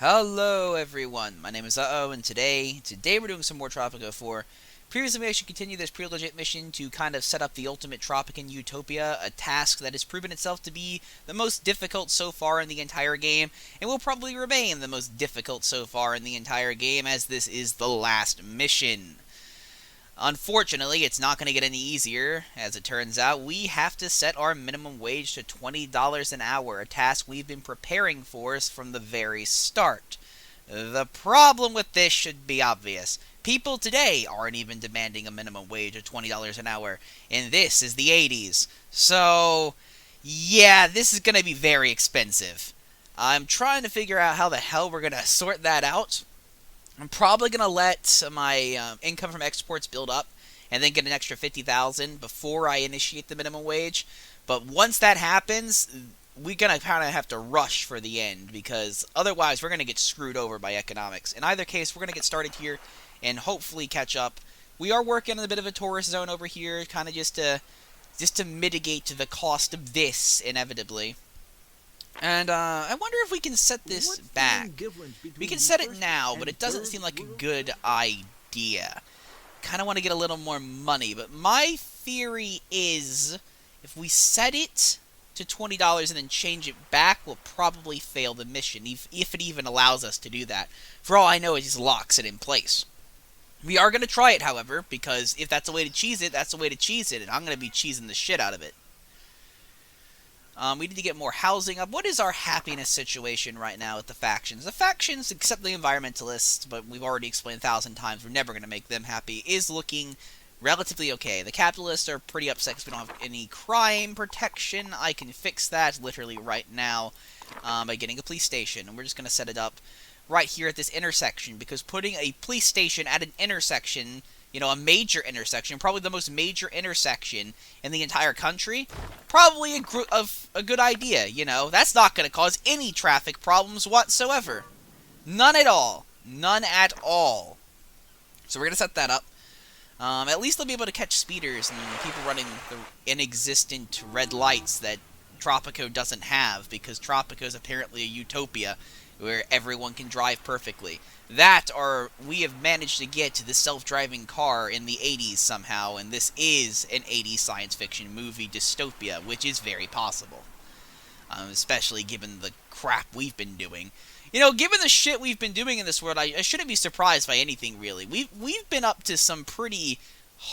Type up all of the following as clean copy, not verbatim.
Hello everyone, my name is TheUhhoh, and today we're doing some more Tropico 4. Previously we actually continued this pretty legit mission to kind of set up the ultimate Tropican utopia, a task that has proven itself to be the most difficult so far in the entire game, and will probably remain the most difficult so far in the entire game, as this is the last mission. Unfortunately, it's not going to get any easier. As it turns out, we have to set our minimum wage to $20 an hour, a task we've been preparing for from the very start. The problem with this should be obvious. People today aren't even demanding a minimum wage of $20 an hour, and this is the 80s. So, yeah, this is going to be very expensive. I'm trying to figure out how the hell we're going to sort that out. I'm probably going to let my income from exports build up and then get an extra $50,000 before I initiate the minimum wage. But once that happens, we're going to kind of have to rush for the end, because otherwise we're going to get screwed over by economics. In either case, we're going to get started here and hopefully catch up. We are working in a bit of a tourist zone over here, kind of just to mitigate the cost of this, inevitably. And I wonder if we can set this back. We can set it now, but it doesn't seem like a good idea. Kind of want to get a little more money, but my theory is if we set it to $20 and then change it back, we'll probably fail the mission, if it even allows us to do that. For all I know, it just locks it in place. We are going to try it, however, because if that's a way to cheese it, that's a way to cheese it, and I'm going to be cheesing the shit out of it. We need to get more housing up. What is our happiness situation right now with the factions? The factions, except the environmentalists, but we've already explained 1,000 times, we're never going to make them happy, is looking relatively okay. The capitalists are pretty upset because we don't have any crime protection. I can fix that literally right now by getting a police station. And we're just going to set it up right here at this intersection, because putting a police station at an intersection, you know, a major intersection, probably the most major intersection in the entire country, probably a good idea, you know. That's not going to cause any traffic problems whatsoever. None at all. None at all. So we're going to set that up. At least they'll be able to catch speeders and people running the inexistent red lights that Tropico doesn't have, because Tropico is apparently a utopia where everyone can drive perfectly. That, or we have managed to get to the self-driving car in the 80s somehow, and this is an 80s science fiction movie dystopia, which is very possible. Especially given the crap we've been doing. You know, given the shit we've been doing in this world, I shouldn't be surprised by anything, really. We've been up to some pretty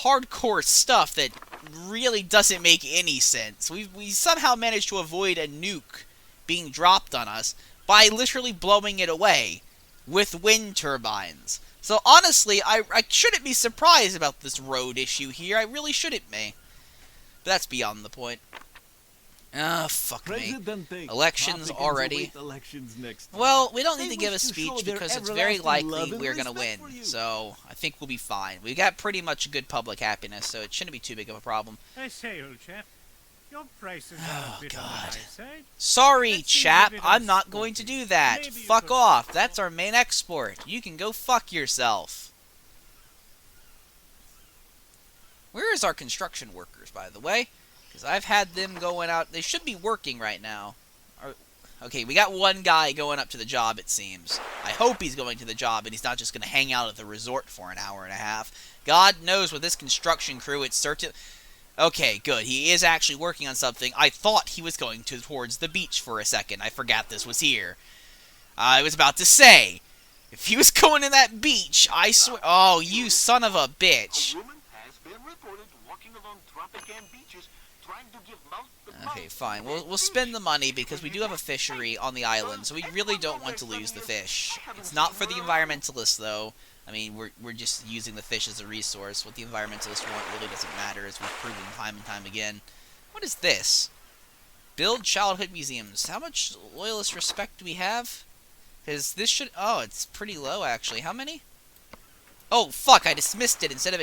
hardcore stuff that really doesn't make any sense. We somehow managed to avoid a nuke being dropped on us by literally blowing it away with wind turbines. So honestly, I shouldn't be surprised about this road issue here. I really shouldn't be. But that's beyond the point. Ah, fuck me. Elections already. Well, we don't need to give a speech because it's very likely we're going to win. So I think we'll be fine. We got pretty much good public happiness, so it shouldn't be too big of a problem. I say, old chap, your prices are a bit on the high side. Sorry, chap. I'm not going to do that. Fuck off. That's our main export. You can go fuck yourself. Where is our construction workers, by the way? Because I've had them going out. They should be working right now. Okay, we got one guy going up to the job, it seems. I hope he's going to the job and he's not just going to hang out at the resort for an hour and a half. God knows with this construction crew, it's certain... Okay, good. He is actually working on something. I thought he was going towards the beach for a second. I forgot this was here. I was about to say, if he was going to that beach, I swear... Oh, you son of a bitch. Okay, fine. We'll spend the money because we do have a fishery on the island, so we really don't want to lose the fish. It's not for the environmentalists, though. I mean, we're just using the fish as a resource. What the environmentalists want really doesn't matter, as we've proven time and time again. What is this? Build childhood museums. How much loyalist respect do we have? Because this should... Oh, it's pretty low, actually. How many? Oh, fuck, I dismissed it instead of...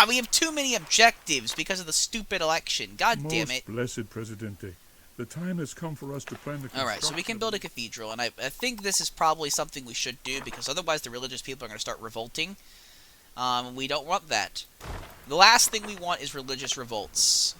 we have too many objectives because of the stupid election. God damn it. Most blessed Presidente. The time has come for us to plan the construction. Alright, so we can build a cathedral, and I think this is probably something we should do, because otherwise the religious people are going to start revolting. We don't want that. The last thing we want is religious revolts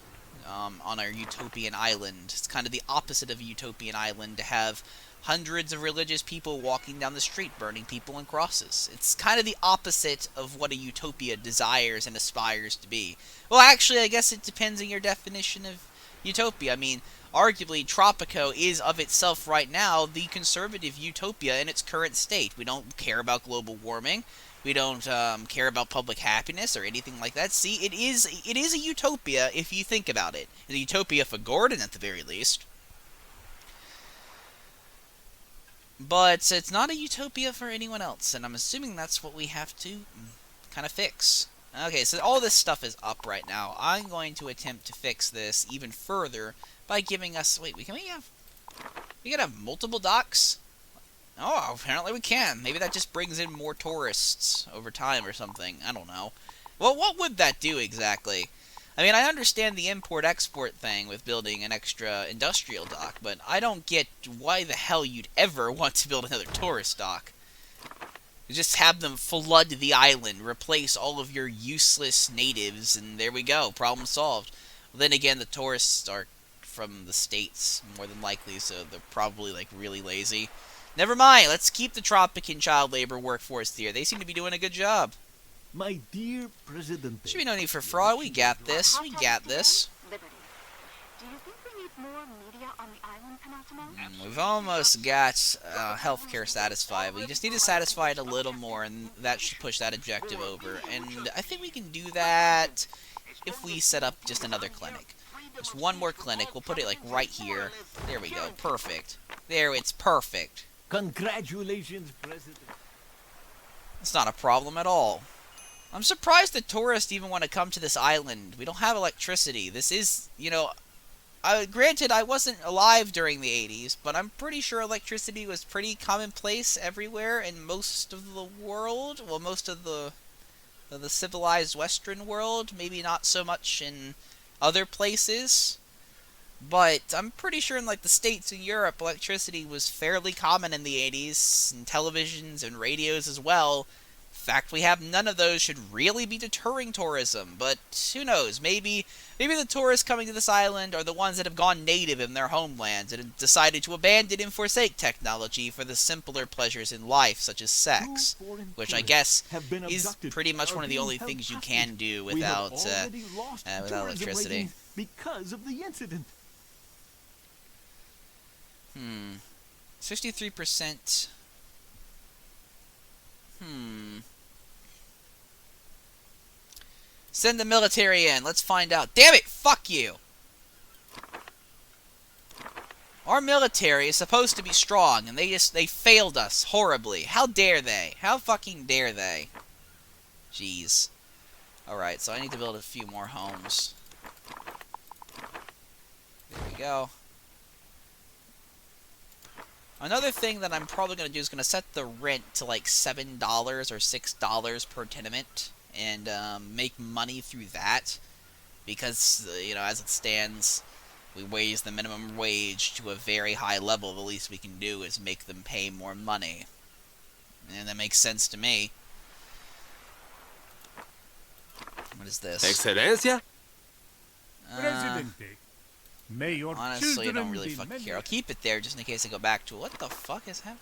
on our utopian island. It's kind of the opposite of a utopian island to have hundreds of religious people walking down the street burning people and crosses. It's kind of the opposite of what a utopia desires and aspires to be. Well, actually, I guess it depends on your definition of utopia. I mean, arguably, Tropico is of itself right now the conservative utopia in its current state. We don't care about global warming. We don't care about public happiness or anything like that. See, it is a utopia if you think about it. It's a utopia for Gordon, at the very least. But it's not a utopia for anyone else, and I'm assuming that's what we have to kind of fix. Okay, so all this stuff is up right now. I'm going to attempt to fix this even further by giving us... Wait, we can have multiple docks? Oh, apparently we can. Maybe that just brings in more tourists over time or something. I don't know. Well, what would that do exactly? I mean, I understand the import-export thing with building an extra industrial dock, but I don't get why the hell you'd ever want to build another tourist dock. You just have them flood the island, replace all of your useless natives, and there we go. Problem solved. Well, then again, the tourists are from the States, more than likely, so they're probably, like, really lazy. Never mind, let's keep the Tropican child labor workforce here. They seem to be doing a good job. My dear President, Should be no need for fraud. We got this. We got this. Liberty. Do you think we need more media on the island, Penultimo? We've almost got healthcare satisfied. We just need to satisfy it a little more, and that should push that objective over. And I think we can do that if we set up just another clinic. Just one more clinic. We'll put it, like, right here. There we go. Perfect. There, it's perfect. congratulations, President. It's not a problem at all. I'm surprised that tourists even want to come to this island. We don't have electricity. This is, you know... granted, I wasn't alive during the 80s, but I'm pretty sure electricity was pretty commonplace everywhere in most of the world. Well, most of the civilized Western world. Maybe not so much in other places. But I'm pretty sure in, like, the States and Europe, electricity was fairly common in the 80s, and televisions and radios as well. The fact we have none of those should really be deterring tourism, but who knows, maybe the tourists coming to this island are the ones that have gone native in their homelands and have decided to abandon and forsake technology for the simpler pleasures in life, such as sex, which I guess is pretty much one of the only things you can do without electricity. Because of the incident. 63%. Send the military in. Let's find out. Damn it! Fuck you! Our military is supposed to be strong, and they failed us horribly. How dare they? How fucking dare they? Jeez. Alright, so I need to build a few more homes. There we go. Another thing that I'm probably going to do is going to set the rent to like $7 or $6 per tenement and make money through that, because, you know, as it stands, we raise the minimum wage to a very high level. The least we can do is make them pay more money. And that makes sense to me. What is this? Excelencia? Presidente, may your Honestly, I don't children really be fucking many- care. I'll keep it there just in case I go back to it. What the fuck is happening?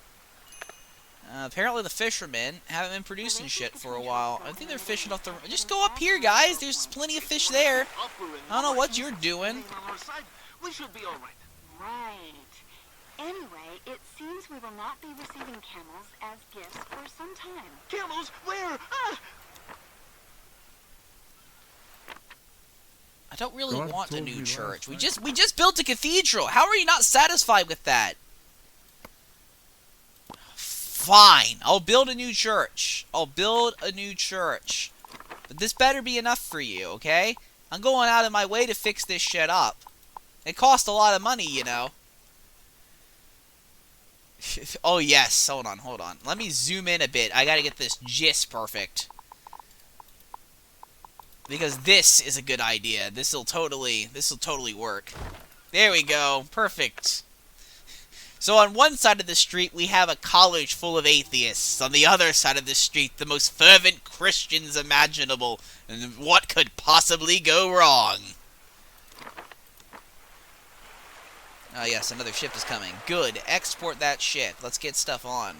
Apparently the fishermen haven't been producing shit for a while. I think they're fishing off the... Just go up here, guys! There's plenty of fish there. I don't know what you're doing. We should be all right. Right. Anyway, it seems we will not be receiving camels as gifts for some time. Camels? Where? Ah! I don't really God want a told new me last church. We night. just built a cathedral. How are you not satisfied with that? Fine. I'll build a new church. I'll build a new church. But this better be enough for you, okay? I'm going out of my way to fix this shit up. It costs a lot of money, you know. Oh, yes. Hold on. Let me zoom in a bit. I gotta get this gist perfect. Because this is a good idea. This'll totally work. There we go. Perfect. So on one side of the street, we have a college full of atheists. On the other side of the street, the most fervent Christians imaginable. And what could possibly go wrong? Oh, yes, another ship is coming. Good. Export that shit. Let's get stuff on.